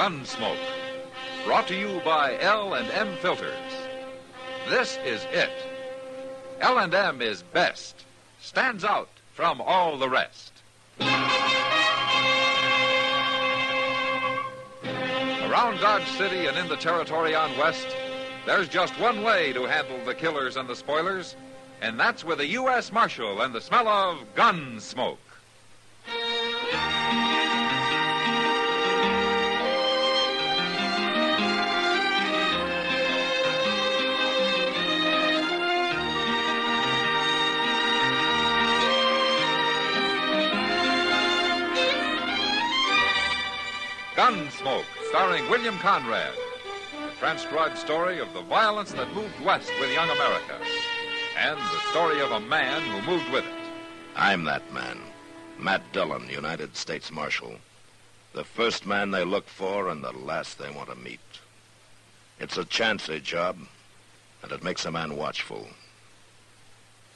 Gunsmoke. Brought to you by L&M Filters. This is it. L&M is best. Stands out from all the rest. Around Dodge City and in the territory on West, there's just one way to handle the killers and the spoilers, and that's with a U.S. Marshal and the smell of Gunsmoke. Gunsmoke, starring William Conrad. A transcribed story of the violence that moved west with young America. And the story of a man who moved with it. I'm that man. Matt Dillon, United States Marshal. The first man they look for and the last they want to meet. It's a chancy job, and it makes a man watchful.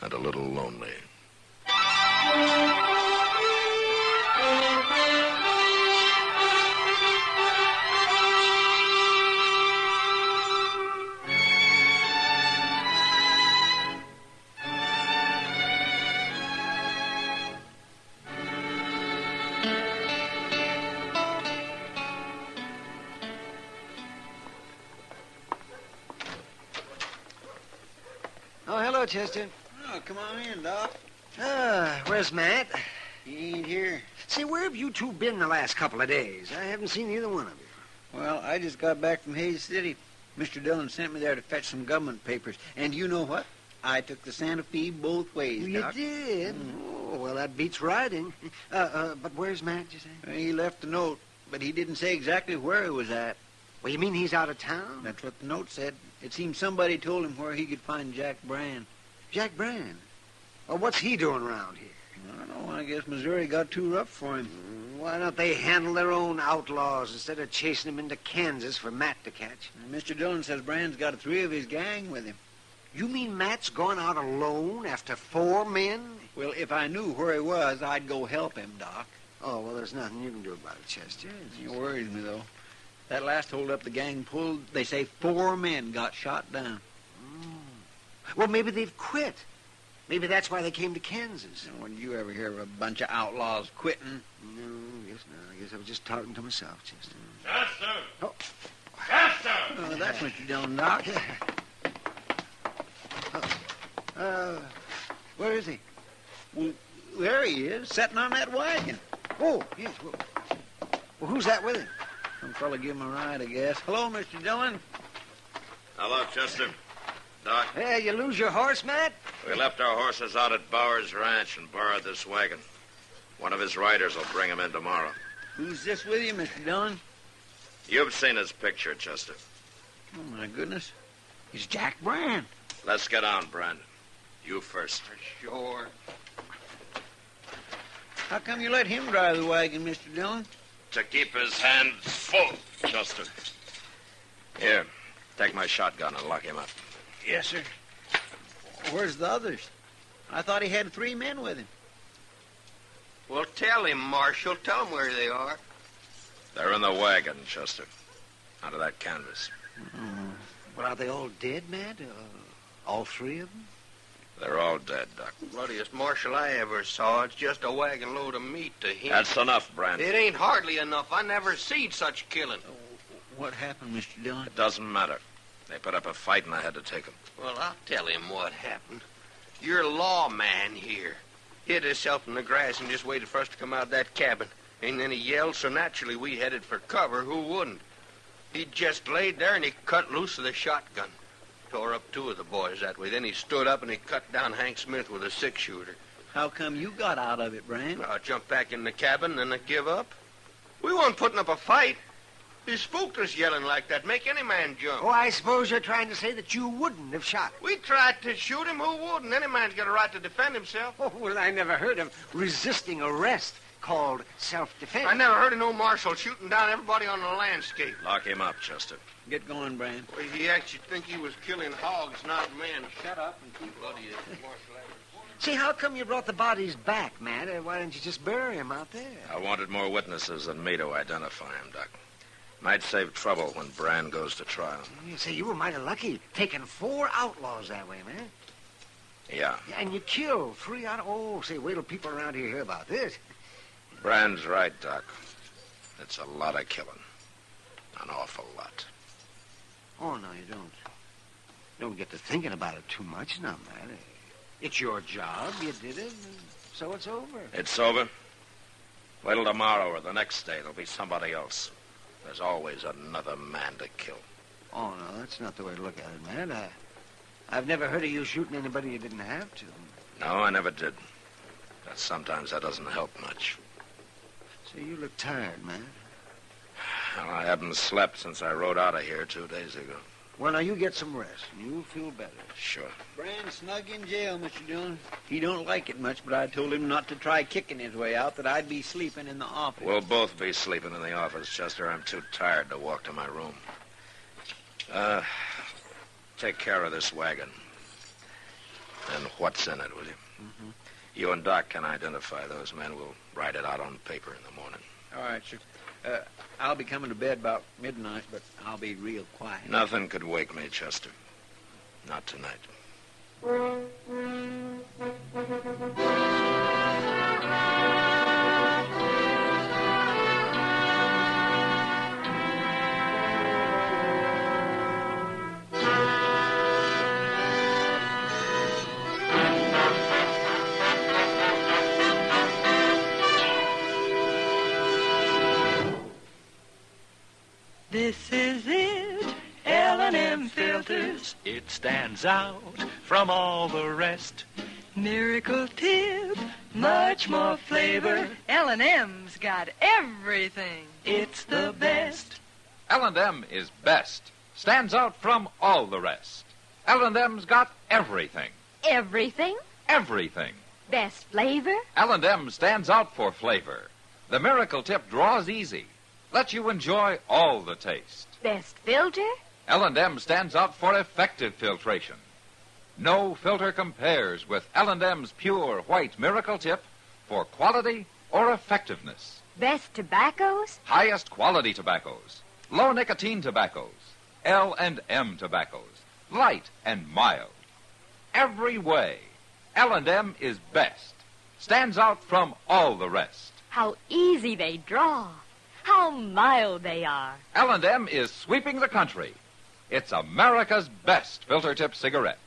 And a little lonely. Oh, hello, Chester. Oh, come on in, Doc. Where's Matt? He ain't here. Say, where have you two been the last couple of days? I haven't seen either one of you. Well, I just got back from Hayes City. Mr. Dillon sent me there to fetch some government papers. And you know what? I took the Santa Fe both ways, You Doc. did? Oh, well, that beats riding. But where's Matt, you say? He left a note, but he didn't say exactly where he was at. Well, you mean he's out of town? That's what the note said. It seems somebody told him where he could find Jack Brand. Jack Brand? Well, what's he doing around here? I don't know. I guess Missouri got too rough for him. Why don't they handle their own outlaws instead of chasing them into Kansas for Matt to catch? And Mr. Dillon says Brand's got 3 of his gang with him. You mean Matt's gone out alone after 4 men? Well, if I knew where he was, I'd go help him, Doc. Oh, well, there's nothing you can do about it, Chester. It worries me, though. That last holdup the gang pulled, they say 4 men got shot down. Well, maybe they've quit. Maybe that's why they came to Kansas. When did you ever hear of a bunch of outlaws quitting? No, I guess not. I guess I was just talking to myself, Chester. Chester! Oh. Chester! Oh, that's Mr. Dillon, Doc. Where is he? Well, there he is, sitting on that wagon. Oh, yes. Well, who's that with him? Some fella give him a ride, I guess. Hello, Mr. Dillon. Hello, Chester. Doc, Hey, you lose your horse, Matt? we left our horses out at Bauer's Ranch and borrowed this wagon. One of his riders will bring him in tomorrow. Who's this with you, Mr. Dillon? You've seen his picture, Chester. Oh, my goodness. It's Jack Brand. Let's get on, Brandon. You first. Sure. How come you let him drive the wagon, Mr. Dillon? To keep his hands full, Chester. Here, take my shotgun and lock him up. Yes, sir. Where's the others? I thought he had 3 men with him. Well, tell him, Marshal. Tell him where they are. They're in the wagon, Chester. Under that canvas. Well, are they all dead, Matt? All 3 of them? They're all dead, Doc. Bloodiest marshal I ever saw. It's just a wagon load of meat to him. That's enough, Brandon. It ain't hardly enough. I never seen such killing. What happened, Mr. Dillon? It doesn't matter. They put up a fight and I had to take them. Well, I'll tell him what happened. Your lawman here hid himself in the grass and just waited for us to come out of that cabin. And then he yelled, so naturally we headed for cover. Who wouldn't? He just laid there and he cut loose with a shotgun. Tore up 2 of the boys that way. Then he stood up and he cut down Hank Smith with a 6-shooter. How come you got out of it, Brand? I jumped back in the cabin and I give up. We weren't putting up a fight. He spooked us yelling like that. Make any man jump. Oh, I suppose you're trying to say that you wouldn't have shot him. We tried to shoot him. Who wouldn't? Any man's got a right to defend himself. Oh, well, I never heard of resisting arrest called self-defense. I never heard of no marshal shooting down everybody on the landscape. Lock him up, Chester. Get going, Brand. Well, he actually think he was killing hogs, not men. Shut up and keep bloody marshal. See, how come you brought the bodies back, Matt? Why didn't you just bury them out there? I wanted more witnesses than me to identify him, Doc. Might save trouble when Brand goes to trial. You say you were mighty lucky taking 4 outlaws that way, man. Yeah. And you killed 3 out of... Oh, say, wait till people around here hear about this. Brand's right, Doc. It's a lot of killing. An awful lot. Oh, no, you don't. Don't get to thinking about it too much now, man. It's your job. You did it, and so it's over. It's over? Wait till tomorrow or the next day. There'll be somebody else. There's always another man to kill. Oh, no, that's not the way to look at it, man. I've never heard of you shooting anybody you didn't have to. No, I never did. But sometimes that doesn't help much. Say, you look tired, man. Well, I haven't slept since I rode out of here 2 days ago. Well, now, you get some rest, and you'll feel better. Sure. Brand's snug in jail, Mr. Dillon. He don't like it much, but I told him not to try kicking his way out, that I'd be sleeping in the office. We'll both be sleeping in the office, Chester. I'm too tired to walk to my room. Take care of this wagon. And what's in it, will you? Mm-hmm. You and Doc can identify those men. We'll write it out on paper in the morning. All right, sir. I'll be coming to bed about midnight, but I'll be real quiet. Nothing could wake me, Chester. Not tonight. This is it, L&M filters. It stands out from all the rest. Miracle tip, much more flavor. L&M's got everything. It's the best. L&M is best. Stands out from all the rest. L&M's got everything. Everything? Everything. Best flavor? L&M stands out for flavor. The Miracle Tip draws easy. Lets you enjoy all the taste. Best filter? L&M stands out for effective filtration. No filter compares with L&M's pure white Miracle Tip for quality or effectiveness. Best tobaccos? Highest quality tobaccos. Low nicotine tobaccos. L&M tobaccos. Light and mild. Every way, L&M is best. Stands out from all the rest. How easy they draw. How mild they are. L&M is sweeping the country. It's America's best filter tip cigarette.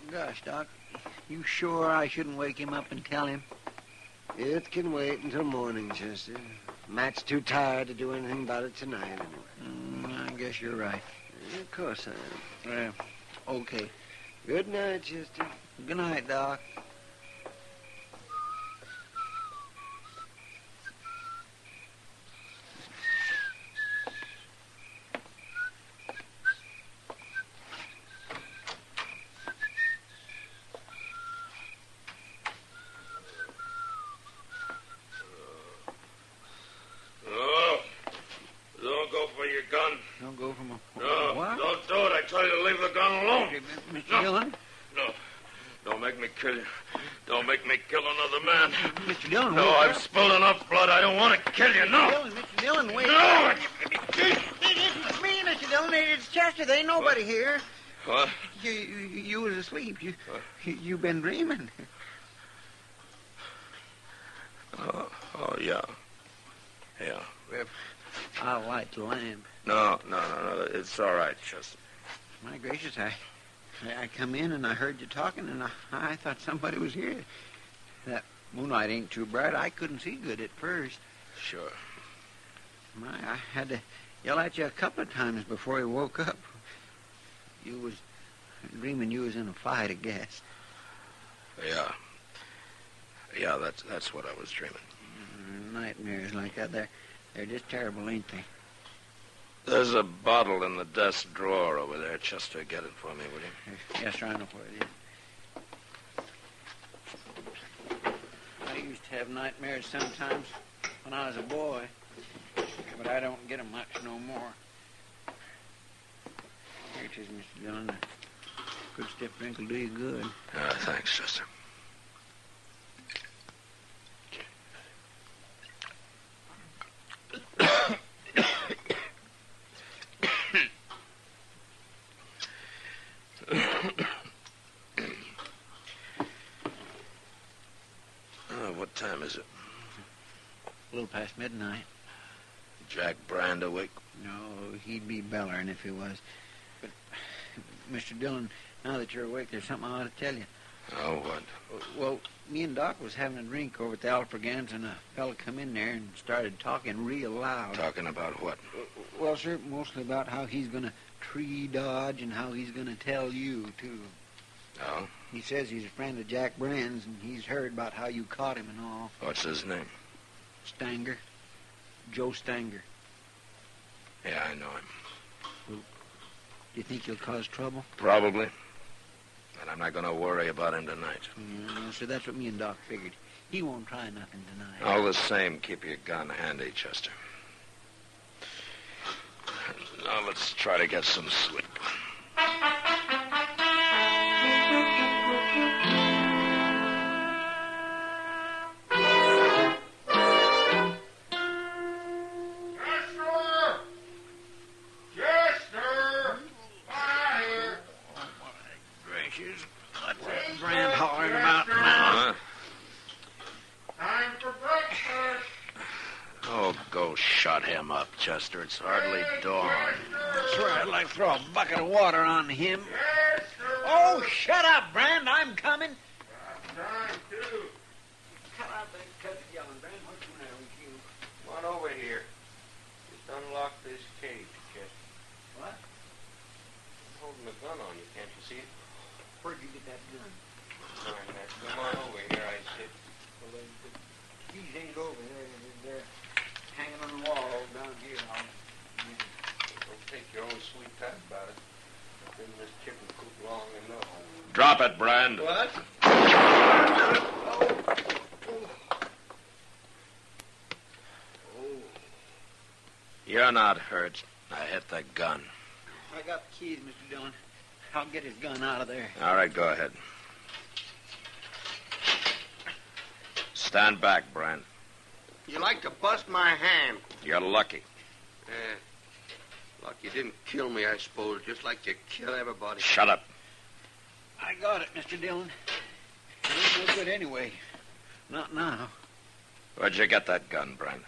Gosh, Doc, you sure I shouldn't wake him up and tell him? It can wait until morning, Chester. Matt's too tired to do anything about it tonight, anyway. I guess you're right. Of course I am. Okay. Good night, Chester. Good night, Doc. Don't go from a... No, What? don't do it. I tell you to leave the gun alone. Mr. Dillon? No. Don't make me kill you. Don't make me kill another man. Mr. Dillon, No, wake I've up. spilled enough blood. I don't want to kill you. No. Mr. Dillon, wait. No. It isn't me, Mr. Dillon. It's Chester. There ain't nobody here. What? You was asleep. You've been dreaming. Oh, yeah. Yeah. I'll light the lamp. No. It's all right, Chester. My gracious, I come in and I heard you talking, and I thought somebody was here. That moonlight ain't too bright. I couldn't see good at first. Sure. I had to yell at you a couple of times before you woke up. You was dreaming you was in a fight, I guess. Yeah. Yeah, that's what I was dreaming. Nightmares like that, they're just terrible, ain't they? There's a bottle in the desk drawer over there. Chester, get it for me, will you? Yes, sir, I know where it is. I used to have nightmares sometimes when I was a boy, but I don't get them much no more. Here it is, Mr. Dillon. A good stiff drink will do you good. Thanks, Chester. What time is it? A little past midnight. Jack Brand awake? No, he'd be bellering if he was. But, Mr. Dillon, now that you're awake, there's something I ought to tell you. Oh, what? Well, me and Doc was having a drink over at the Alafraganza, and a fella come in there and started talking real loud. Talking about what? Well, sir, mostly about how he's going to tree dodge and how he's going to tell you, too. Oh? He says he's a friend of Jack Brand's, and he's heard about how you caught him and all. What's his name? Stanger. Joe Stanger. Yeah, I know him. Do you think he'll cause trouble? Probably. But I'm not going to worry about him tonight. Yeah, so that's what me and Doc figured. He won't try nothing tonight. All the same, keep your gun handy, Chester. Now let's try to get some sleep. Chester, it's hardly dawn. I swear I'd like to throw a bucket of water on him. Yes, oh, shut up, Brand. I'm coming. I'm trying to. Cut out that cut yelling, Brand. What's the matter with you? Come on over here. Just unlock this cage, Chester. What? I'm holding a gun on you. Can't you see it? Where'd you get that gun? Come on over here, I said. Well, the keys ain't over there. They're hanging on the wall down here. Don't take your own sweet time about it. I've been in this chicken coop long enough. Drop it, Brand. What? You're not hurt. I hit the gun. I got the keys, Mr. Dillon. I'll get his gun out of there. All right, go ahead. Stand back, Brand. You like to bust my hand. You're lucky. Luck you didn't kill me, I suppose, just like you kill everybody. Shut up. I got it, Mr. Dillon. It ain't no good anyway. Not now. Where'd you get that gun, Brand?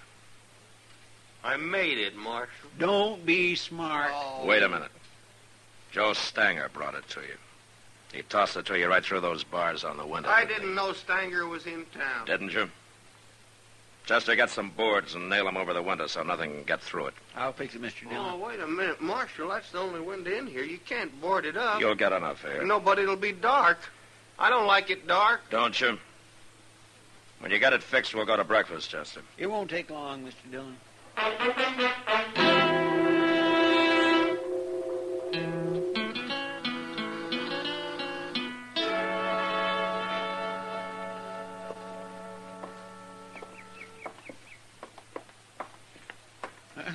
I made it, Marshal. Don't be smart. Oh. Wait a minute. Joe Stanger brought it to you. He tossed it to you right through those bars on the window. I didn't know Stanger was in town. Didn't you? Chester, get some boards and nail them over the window so nothing can get through it. I'll fix it, Mr. Dillon. Oh, wait a minute, Marshal. That's the only window in here. You can't board it up. You'll get enough air. No, but it'll be dark. I don't like it dark. Don't you? When you get it fixed, we'll go to breakfast, Chester. It won't take long, Mr. Dillon.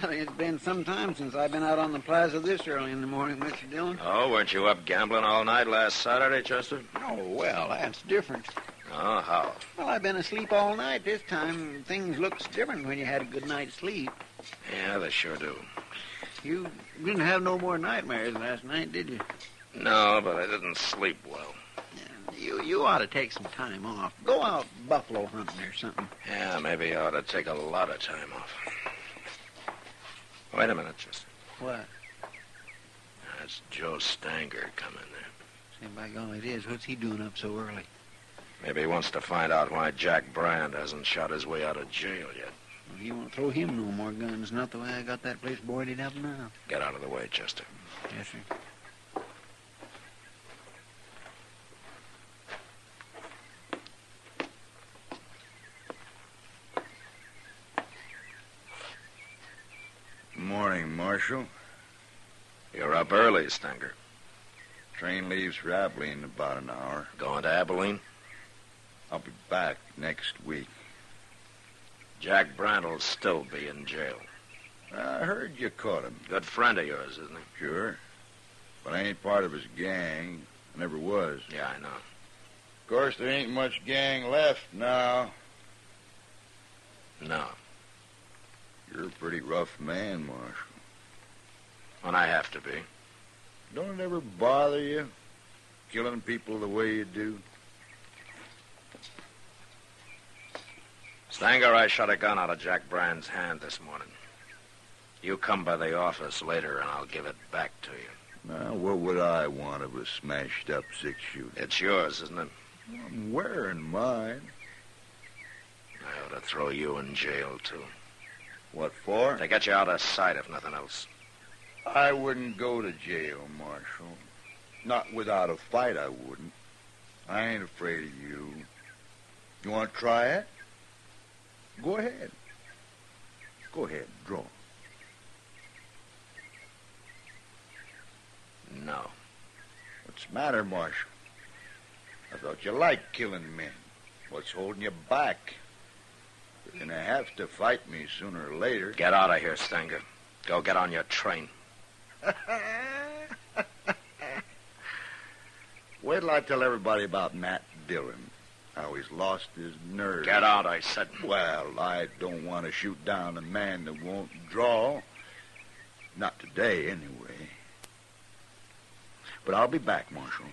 Well, it's been some time since I've been out on the plaza this early in the morning, Mr. Dillon. Oh, weren't you up gambling all night last Saturday, Chester? Oh, well, that's different. Oh, how? Well, I've been asleep all night this time. Things looks different when you had a good night's sleep. Yeah, they sure do. You didn't have no more nightmares last night, did you? No, but I didn't sleep well. You ought to take some time off. Go out buffalo hunting or something. Yeah, maybe I ought to take a lot of time off. Wait a minute, Chester. What? That's Joe Stanger coming there. Say, by golly, it is. What's he doing up so early? Maybe he wants to find out why Jack Brand hasn't shot his way out of jail yet. Well, he won't throw him no more guns. Not the way I got that place boarded up now. Get out of the way, Chester. Yes, sir. Morning, Marshal. Marshal. You're up early, Stanger. Train leaves for Abilene in about an hour. Going to Abilene? I'll be back next week. Jack Brandt'll still be in jail. I heard you caught him. Good friend of yours, isn't he? Sure. But I ain't part of his gang. I never was. Yeah, I know. Of course, there ain't much gang left now. No. You're a pretty rough man, Marshal. When I have to be. Don't it ever bother you, killing people the way you do? Stanger, I shot a gun out of Jack Brand's hand this morning. You come by the office later, and I'll give it back to you. Now, what would I want of a smashed-up six-shooter? It's yours, isn't it? I'm wearing mine. I ought to throw you in jail, too. What for? To get you out of sight, if nothing else. I wouldn't go to jail, Marshal. Not without a fight, I wouldn't. I ain't afraid of you. You want to try it? Go ahead. Go ahead, draw. No. What's the matter, Marshal? I thought you liked killing men. What's holding you back? You're going to have to fight me sooner or later. Get out of here, Stanger. Go get on your train. Wait till I tell everybody about Matt Dillon. How he's lost his nerve. Get out, I said. Well, I don't want to shoot down a man that won't draw. Not today, anyway. But I'll be back, Marshal.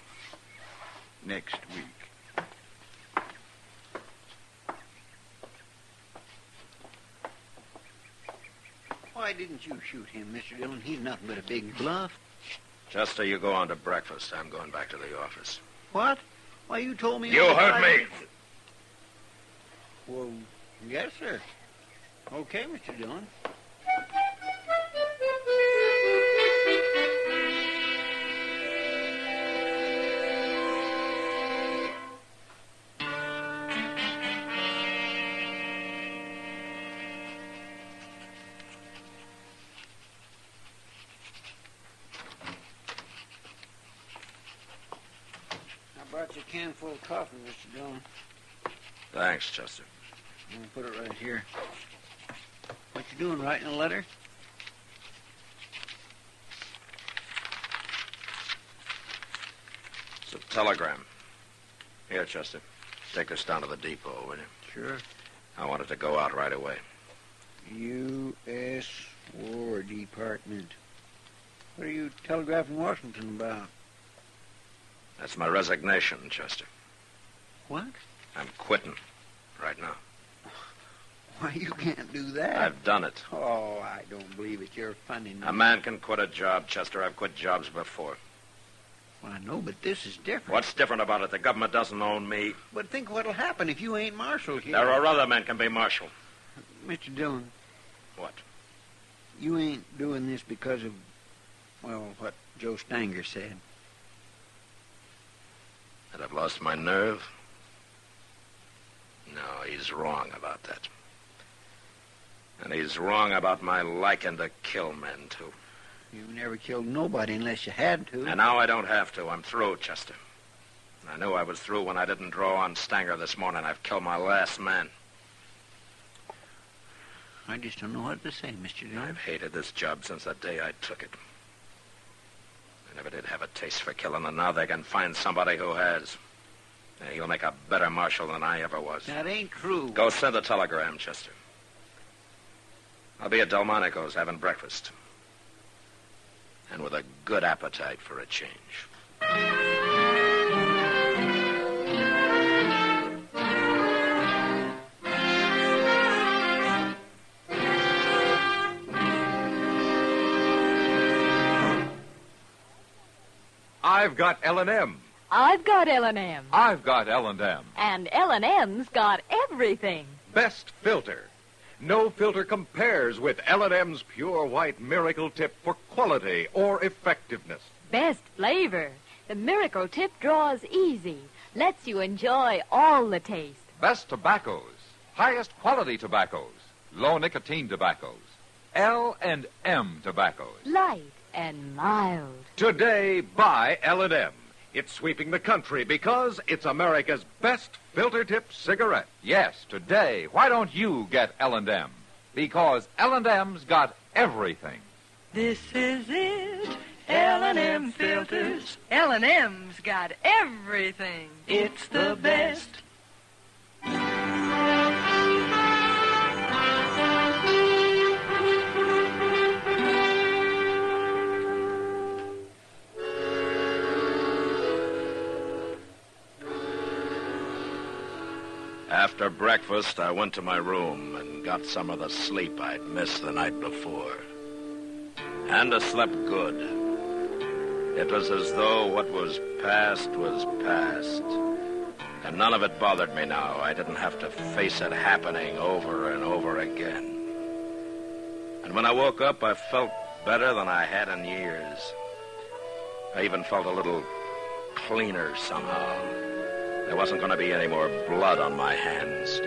Next week. Why didn't you shoot him, Mr. Dillon? He's nothing but a big bluff. Just you go on to breakfast. I'm going back to the office. What? Why, you told me... You heard me. Well, yes, sir. Okay, Mr. Dillon. I brought you a can full of coffee, Mr. Dillon. Thanks, Chester. I'm going to put it right here. What you doing, writing a letter? It's a telegram. Here, Chester. Take this down to the depot, will you? Sure. I want it to go out right away. U.S. War Department. What are you telegraphing Washington about? That's my resignation, Chester. What? I'm quitting right now. Why, you can't do that. I've done it. Oh, I don't believe it. You're funny. A man can quit a job, Chester. I've quit jobs before. Well, I know, but this is different. What's different about it? The government doesn't own me. But think what'll happen if you ain't marshal here. There are other men can be marshal. Mr. Dillon. What? You ain't doing this because of, well, what Joe Stanger said. That I've lost my nerve? No, he's wrong about that. And he's wrong about my liking to kill men, too. You never killed nobody unless you had to. And now I don't have to. I'm through, Chester. I knew I was through when I didn't draw on Stanger this morning. I've killed my last man. I just don't know what to say, Mr. Dillon. I've hated this job since the day I took it. I never did have a taste for killing, and now they can find somebody who has. And he'll make a better marshal than I ever was. That ain't true. Go send a telegram, Chester. I'll be at Delmonico's having breakfast. And with a good appetite for a change. I've got L&M. I've got L&M. I've got L&M. And L&M's got everything. Best filter. No filter compares with L&M's pure white miracle tip for quality or effectiveness. Best flavor. The miracle tip draws easy. Lets you enjoy all the taste. Best tobaccos. Highest quality tobaccos. Low nicotine tobaccos. L&M tobaccos. Light and mild. Today, buy L&M. It's sweeping the country because it's America's best filter-tip cigarette. Yes, today, why don't you get L&M? Because L&M's got everything. This is it. L&M filters. L&M's got everything. It's the best. After breakfast, I went to my room and got some of the sleep I'd missed the night before. And I slept good. It was as though what was past, and none of it bothered me now. I didn't have to face it happening over and over again. And when I woke up, I felt better than I had in years. I even felt a little cleaner somehow. There wasn't going to be any more blood on my hands.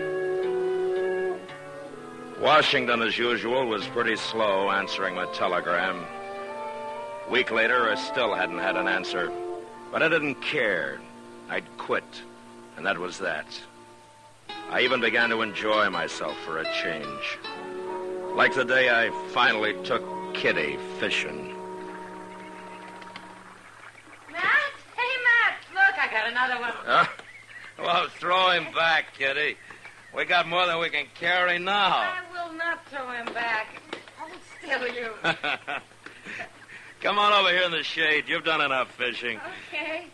Washington, as usual, was pretty slow answering my telegram. A week later, I still hadn't had an answer. But I didn't care. I'd quit, and that was that. I even began to enjoy myself for a change. Like the day I finally took Kitty fishing. Matt? Hey, Matt, look, I got another one. Well, throw him back, Kitty. We got more than we can carry now. I will not throw him back. Hold still, you. Come on over here in the shade. You've done enough fishing. Okay.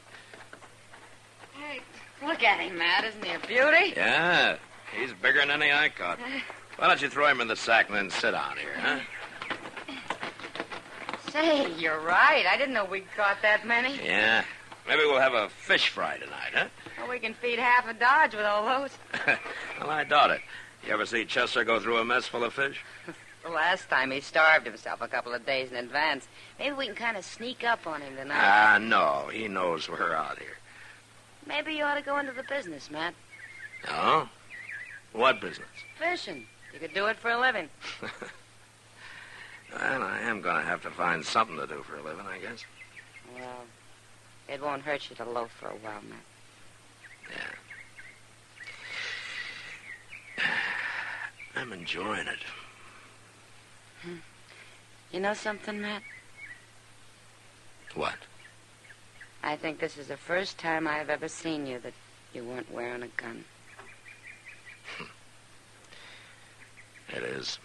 Hey, look at him, Matt. Isn't he a beauty? Yeah, he's bigger than any I caught. Why don't you throw him in the sack and then sit down here, huh? Say, you're right. I didn't know we'd caught that many. Yeah. Maybe we'll have a fish fry tonight, huh? Well, we can feed half a Dodge with all those. Well, I doubt it. You ever see Chester go through a mess full of fish? The last time he starved himself a couple of days in advance. Maybe we can kind of sneak up on him tonight. No. He knows we're out here. Maybe you ought to go into the business, Matt. No? What business? Fishing. You could do it for a living. Well, I am going to have to find something to do for a living, I guess. Well, it won't hurt you to loaf for a while, Matt. Yeah. I'm enjoying it. You know something, Matt? What? I think this is the first time I've ever seen you that you weren't wearing a gun. It is.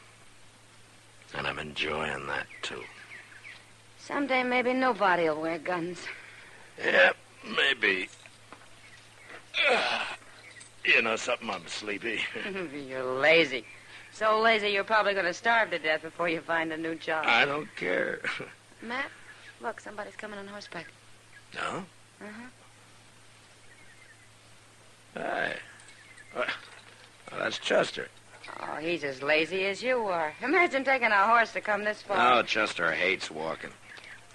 And I'm enjoying that, too. Someday maybe nobody will wear guns. Yeah, maybe. You know something? I'm sleepy. You're lazy. So lazy you're probably going to starve to death before you find a new job. I don't care. Matt, look, somebody's coming on horseback. No? Uh-huh. Hey. Well, that's Chester. Oh, he's as lazy as you are. Imagine taking a horse to come this far. Oh, Chester hates walking.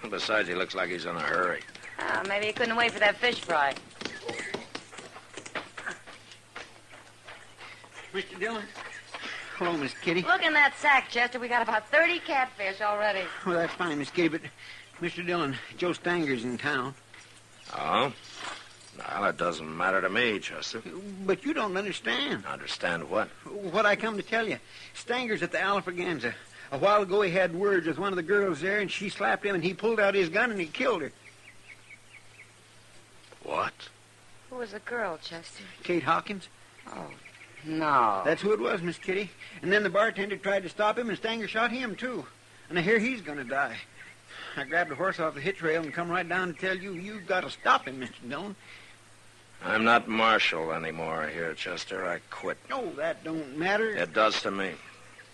Besides, he looks like he's in a hurry. Oh, maybe he couldn't wait for that fish fry. Mr. Dillon? Hello, Miss Kitty. Look in that sack, Chester. We got about 30 catfish already. Well, that's fine, Miss Kitty, but Mr. Dillon, Joe Stanger's in town. Oh? Well, it doesn't matter to me, Chester. But you don't understand. Understand what? What I come to tell you. Stanger's at the Alafraganza. A while ago, he had words with one of the girls there, and she slapped him, and he pulled out his gun, and he killed her. What? Who was the girl, Chester? Kate Hawkins. Oh, no. That's who it was, Miss Kitty. And then the bartender tried to stop him, and Stanger shot him, too. And I hear he's going to die. I grabbed the horse off the hitch rail and come right down to tell you, you've got to stop him, Mr. Dillon. I'm not marshal anymore here, Chester. I quit. No, that don't matter. It does to me.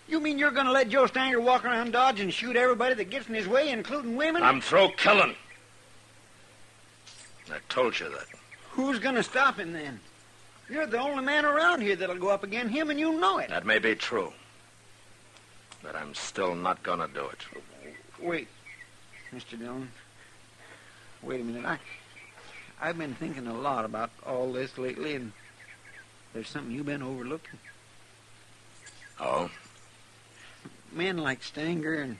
You mean you're going to let Joe Stanger walk around Dodge and shoot everybody that gets in his way, including women? I'm through killing. I told you that. Who's going to stop him, then? You're the only man around here that'll go up against him, and you know it. That may be true. But I'm still not going to do it. Wait, Mr. Dillon. Wait a minute. I've been thinking a lot about all this lately, and there's something you've been overlooking. Oh? men like Stanger and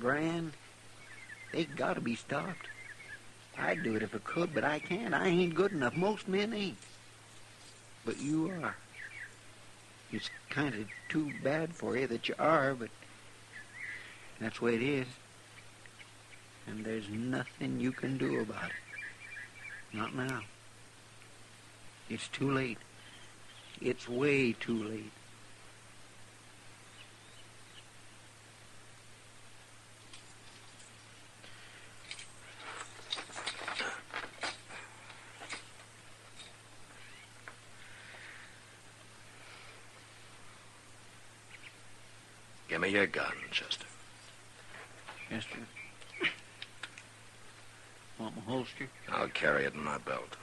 Brand, they got to be stopped. I'd do it if I could, but I can't. I ain't good enough. Most men ain't. But you are. It's kind of too bad for you that you are, but that's the way it is. And there's nothing you can do about it. Not now. It's too late. It's way too late. Give me your gun, Chester. Chester? Want my holster? I'll carry it in my belt.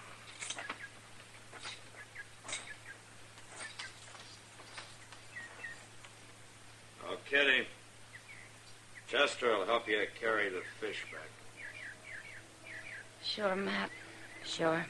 Oh, Kitty. Chester will help you carry the fish back. Sure, Matt. Sure.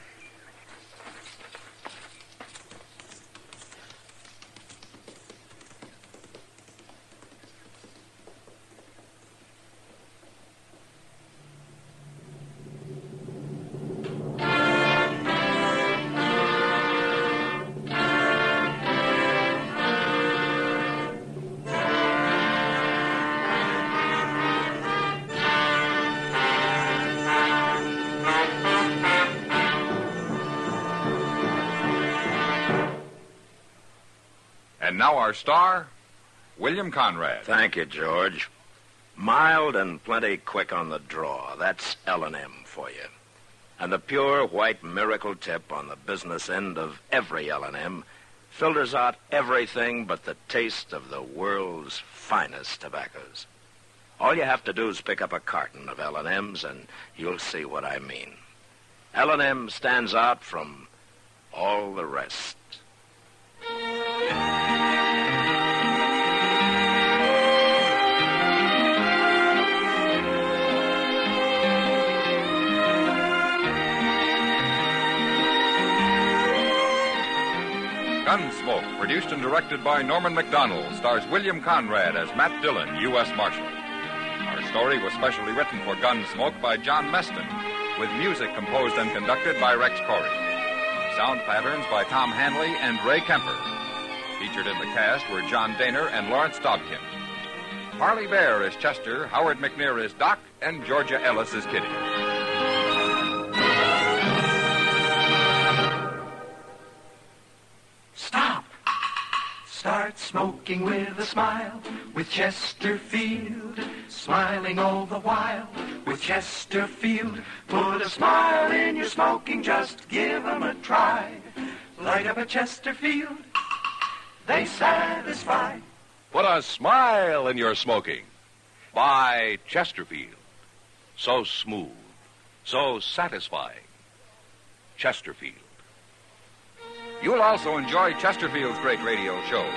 And now our star, William Conrad. Thank you, George. Mild and plenty quick on the draw. That's L&M for you. And the pure white miracle tip on the business end of every L&M filters out everything but the taste of the world's finest tobaccos. All you have to do is pick up a carton of L&Ms and you'll see what I mean. L&M stands out from all the rest. Gunsmoke, produced and directed by Norman MacDonald, stars William Conrad as Matt Dillon, U.S. Marshal. Our story was specially written for Gunsmoke by John Meston, with music composed and conducted by Rex Corey. Sound patterns by Tom Hanley and Ray Kemper. Featured in the cast were John Daner and Lawrence Dobkin. Harley Bear is Chester, Howard McNear is Doc, and Georgia Ellis is Kitty. Stop! Start smoking with a smile with Chesterfield, smiling all the while with Chesterfield. Put a smile in your smoking, just give 'em a try. Light up a Chesterfield, they satisfy. Put a smile in your smoking. Buy Chesterfield. So smooth, so satisfying. Chesterfield. You'll also enjoy Chesterfield's great radio shows.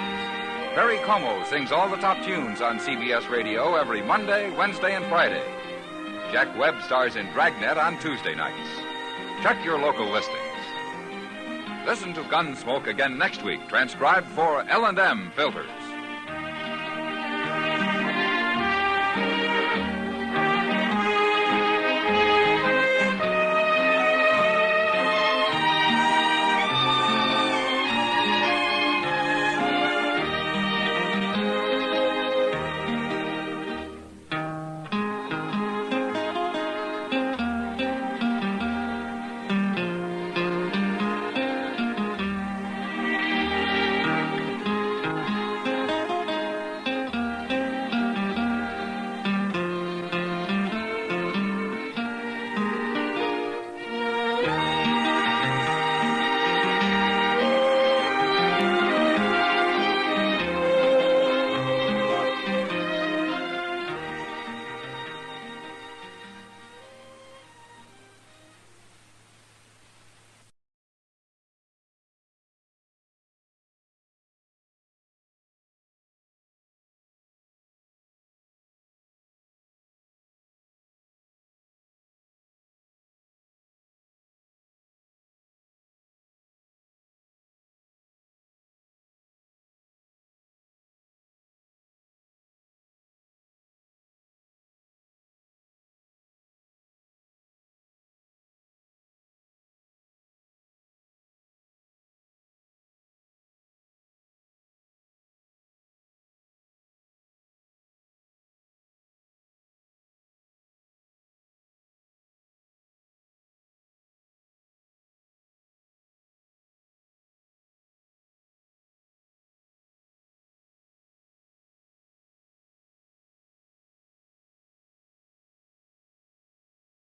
Perry Como sings all the top tunes on CBS Radio every Monday, Wednesday, and Friday. Jack Webb stars in Dragnet on Tuesday nights. Check your local listings. Listen to Gunsmoke again next week, transcribed for L&M Filters.